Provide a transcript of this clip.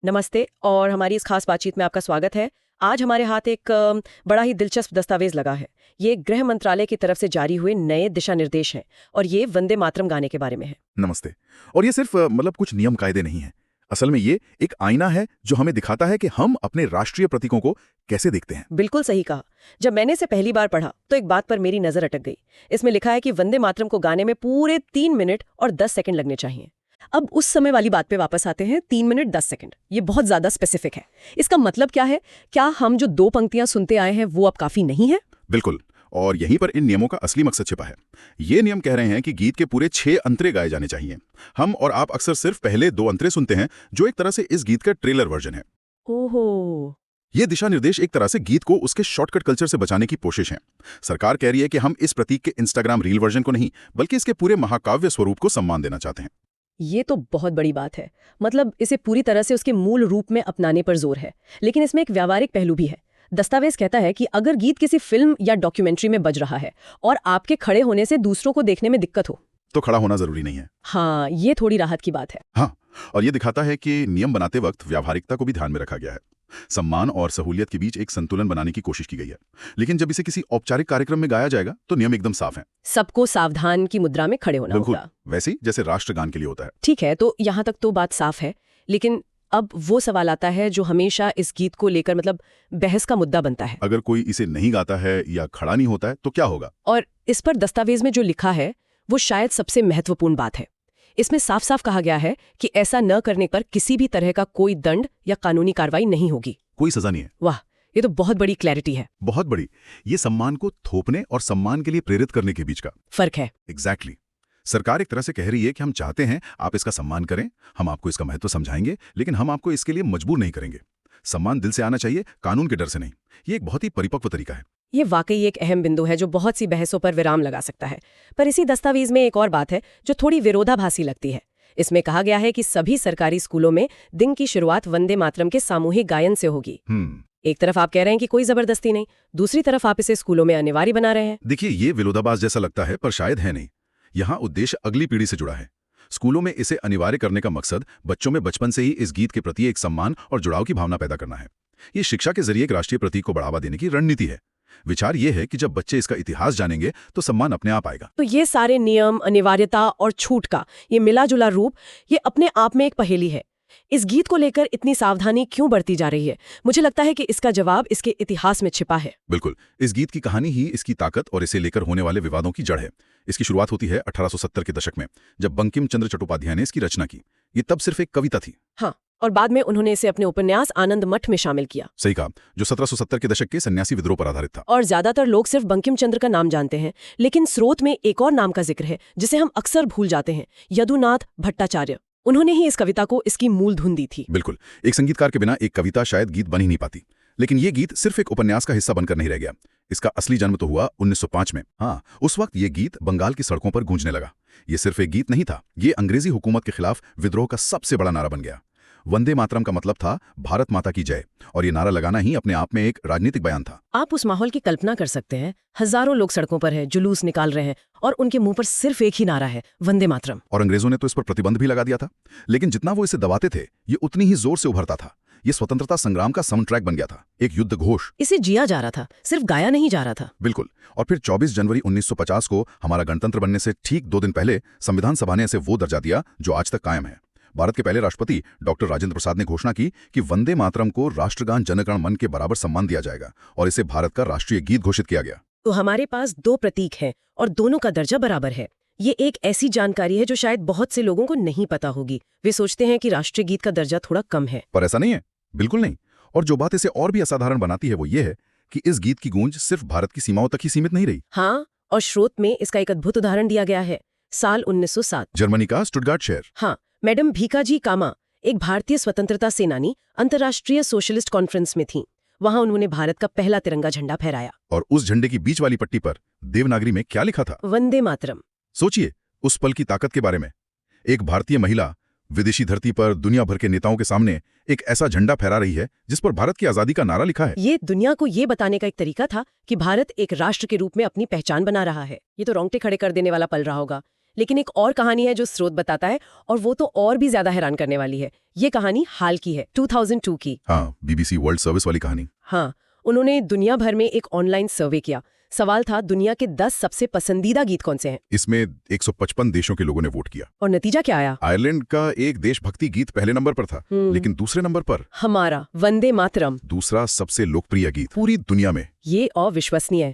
नमस्ते और हमारी इस खास बातचीत में आपका स्वागत है। आज हमारे हाथ एक बड़ा ही दिलचस्प दस्तावेज लगा है। ये गृह मंत्रालय की तरफ से जारी हुए नए दिशा निर्देश हैं और ये वंदे मातरम गाने के बारे में है। नमस्ते। और ये सिर्फ कुछ नियम कायदे नहीं है। असल में ये एक आईना है जो हमें दिखाता है कि हम अपने राष्ट्रीय प्रतीकों को कैसे देखते हैं। बिल्कुल सही कहा। जब मैंने इसे पहली बार पढ़ा तो एक बात पर मेरी नजर अटक गई। इसमें लिखा है कि वंदे मातरम को गाने में पूरे 3 मिनट और 10 सेकंड लगने चाहिए। अब उस समय वाली बात पे वापस आते हैं। 3 मिनट 10 सेकंड, ये बहुत ज्यादा स्पेसिफिक है। इसका मतलब क्या है? क्या हम जो 2 पंक्तियां सुनते आए हैं वो अब काफी नहीं है? बिल्कुल। और यहीं पर इन नियमों का असली मकसद छिपा है। ये नियम कह रहे हैं कि गीत के पूरे 6 अंतरे गाए जाने चाहिए। हम और आप अक्सर सिर्फ पहले 2 अंतरे सुनते हैं, जो एक तरह से इस गीत का ट्रेलर वर्जन है। ओहो। ये दिशा निर्देश एक तरह से गीत को उसके शॉर्टकट कल्चर से बचाने की कोशिश है। सरकार कह रही है कि हम इस प्रतीक के इंस्टाग्राम रील वर्जन को नहीं, बल्कि इसके पूरे महाकाव्य स्वरूप को सम्मान देना चाहते हैं। ये तो बहुत बड़ी बात है। मतलब इसे पूरी तरह से उसके मूल रूप में अपनाने पर जोर है। लेकिन इसमें एक व्यावहारिक पहलू भी है। दस्तावेज कहता है कि अगर गीत किसी फिल्म या डॉक्यूमेंट्री में बज रहा है और आपके खड़े होने से दूसरों को देखने में दिक्कत हो, तो खड़ा होना जरूरी नहीं है। हाँ, ये थोड़ी राहत की बात है। हाँ, और ये दिखाता है कि नियम बनाते वक्त व्यावहारिकता को भी ध्यान में रखा गया है। सम्मान और सहूलियत के बीच एक संतुलन बनाने की कोशिश की गई है। लेकिन जब इसे किसी औपचारिक कार्यक्रम में गाया जाएगा तो नियम एकदम साफ हैं। सबको सावधान की मुद्रा में खड़े होना बिल्कुल होगा। वैसे ही जैसे राष्ट्रगान के लिए होता है। ठीक है, तो यहाँ तक तो बात साफ है। लेकिन अब वो सवाल आता है जो हमेशा इस गीत को लेकर बहस का मुद्दा बनता है। अगर कोई इसे नहीं गाता है या खड़ा नहीं होता है तो क्या होगा? और इस पर दस्तावेज में जो लिखा है वो शायद सबसे महत्वपूर्ण बात है। इसमें साफ साफ कहा गया है कि ऐसा न करने पर किसी भी तरह का कोई दंड या कानूनी कार्रवाई नहीं होगी। कोई सजा नहीं है। वाह, ये तो बहुत बड़ी क्लैरिटी है। बहुत बड़ी। ये सम्मान को थोपने और सम्मान के लिए प्रेरित करने के बीच का फर्क है। एग्जैक्टली। सरकार एक तरह से कह रही है कि हम चाहते हैं आप इसका सम्मान करें, हम आपको इसका महत्व समझाएंगे, लेकिन हम आपको इसके लिए मजबूर नहीं करेंगे। सम्मान दिल से आना चाहिए, कानून के डर से नहीं। ये एक बहुत ही परिपक्व तरीका है। ये वाकई एक अहम बिंदु है जो बहुत सी बहसों पर विराम लगा सकता है। पर इसी दस्तावेज में एक और बात है जो थोड़ी विरोधाभासी लगती है। इसमें कहा गया है कि सभी सरकारी स्कूलों में दिन की शुरुआत वंदे मातरम के सामूहिक गायन से होगी। एक तरफ आप कह रहे हैं कि कोई जबरदस्ती नहीं, दूसरी तरफ आप इसे स्कूलों में अनिवार्य बना रहे हैं। देखिए, ये विरोधाभास जैसा लगता है, पर शायद है नहीं। यहाँ उद्देश्य अगली पीढ़ी से जुड़ा है। स्कूलों में इसे अनिवार्य करने का मकसद बच्चों में बचपन से ही इस गीत के प्रति एक सम्मान और जुड़ाव की भावना पैदा करना है। ये शिक्षा के जरिए एक राष्ट्रीय प्रतीक को बढ़ावा देने की रणनीति है। विचार ये है कि जब बच्चे इसका इतिहास जानेंगे तो सम्मान अपने आप आएगा। तो ये सारे नियम, अनिवार्यता और छूट का ये मिला जुला रूप, ये अपने आप में एक पहेली है। इस गीत को लेकर इतनी सावधानी क्यों बरती जा रही है? मुझे लगता है कि इसका जवाब इसके इतिहास में छिपा है। बिल्कुल। इस गीत की कहानी ही इसकी ताकत और इसे लेकर होने वाले विवादों की जड़ है। इसकी शुरुआत होती है 1870 के दशक में, जब बंकिम चंद्र चट्टोपाध्याय ने इसकी रचना की। ये तब सिर्फ एक कविता थी। हाँ, और बाद में उन्होंने इसे अपने उपन्यास आनंद मठ में शामिल किया। सही कहा, जो 1770 के दशक के सन्यासी विद्रोह पर आधारित था। और ज्यादातर लोग सिर्फ बंकिम चंद्र का नाम जानते हैं, लेकिन स्रोत में एक और नाम का जिक्र है जिसे हम अक्सर भूल जाते हैं, यदुनाथ भट्टाचार्य। उन्होंने ही इस कविता को इसकी मूल धुन दी थी। बिल्कुल। एक संगीतकार के बिना एक कविता शायद गीत बन ही नहीं पाती। लेकिन ये गीत सिर्फ एक उपन्यास का हिस्सा बनकर नहीं रह गया। इसका असली जन्म तो हुआ 1905 में। हाँ, उस वक्त ये गीत बंगाल की सड़कों पर गूंजने लगा। ये सिर्फ एक गीत नहीं था, ये अंग्रेजी हुकूमत के खिलाफ विद्रोह का सबसे बड़ा नारा बन गया। वंदे मातरम का मतलब था भारत माता की जय, और ये नारा लगाना ही अपने आप में एक राजनीतिक बयान था। आप उस माहौल की कल्पना कर सकते हैं। हजारों लोग सड़कों पर हैं, जुलूस निकाल रहे हैं और उनके मुंह पर सिर्फ एक ही नारा है, वंदे मातरम। और अंग्रेजों ने तो इस पर प्रतिबंध भी लगा दिया था। लेकिन जितना वो इसे दबाते थे, ये उतनी ही जोर से उभरता था। ये स्वतंत्रता संग्राम का साउंड ट्रैक बन गया था, एक युद्ध घोष। इसे जिया जा रहा था, सिर्फ गाया नहीं जा रहा था। बिल्कुल। और फिर 24 जनवरी 1950 को हमारा गणतंत्र बनने से ठीक 2 दिन पहले संविधान सभा ने इसे वो दर्जा दिया जो आज तक कायम है। भारत के पहले राष्ट्रपति डॉक्टर राजेंद्र प्रसाद ने घोषणा की कि वंदे मातरम को राष्ट्रगान जनगण मन के बराबर सम्मान दिया जाएगा, और इसे भारत का राष्ट्रीय गीत घोषित किया गया। तो हमारे पास 2 प्रतीक हैं और दोनों का दर्जा बराबर है। ये एक ऐसी जानकारी है जो शायद बहुत से लोगों को नहीं पता होगी। वे सोचते हैं कि राष्ट्रीय गीत का दर्जा थोड़ा कम है, पर ऐसा नहीं है, बिल्कुल नहीं। और जो बात इसे और भी असाधारण बनाती है वो ये है कि इस गीत की गूंज सिर्फ भारत की सीमाओं तक ही सीमित नहीं रही। हाँ, और स्रोत में इसका एक अद्भुत उदाहरण दिया गया है। साल 1907, जर्मनी का स्टुटगार्ट शहर। हाँ, मैडम भीकाजी कामा, एक भारतीय स्वतंत्रता सेनानी, अंतर्राष्ट्रीय सोशलिस्ट कॉन्फ्रेंस में थीं। वहां उन्होंने भारत का पहला तिरंगा झंडा फहराया। और उस झंडे की बीच वाली पट्टी पर देवनागरी में क्या लिखा था? वंदे मातरम। सोचिए उस पल की ताकत के बारे में। एक भारतीय महिला विदेशी धरती पर दुनिया भर के नेताओं के सामने एक ऐसा झंडा फहरा रही है जिस पर भारत की आजादी का नारा लिखा है। ये दुनिया को ये बताने का एक तरीका था कि भारत एक राष्ट्र के रूप में अपनी पहचान बना रहा है। ये तो रोंगटे खड़े कर देने वाला पल रहा होगा। लेकिन एक और कहानी है जो स्रोत बताता है, और वो तो और भी ज्यादा हैरान करने वाली है। ये कहानी हाल की है, 2002 की। हाँ, BBC वर्ल्ड सर्विस वाली कहानी। हाँ, उन्होंने दुनिया भर में एक ऑनलाइन सर्वे किया। सवाल था, दुनिया के 10 सबसे पसंदीदा गीत कौन से हैं? इसमें 155 देशों के लोगों ने वोट किया। और नतीजा क्या आया? आयरलैंड का एक देशभक्ति गीत पहले नंबर पर था, लेकिन दूसरे नंबर पर हमारा वंदे मातरम, दूसरा सबसे लोकप्रिय गीत पूरी दुनिया में। ये अविश्वसनीय है।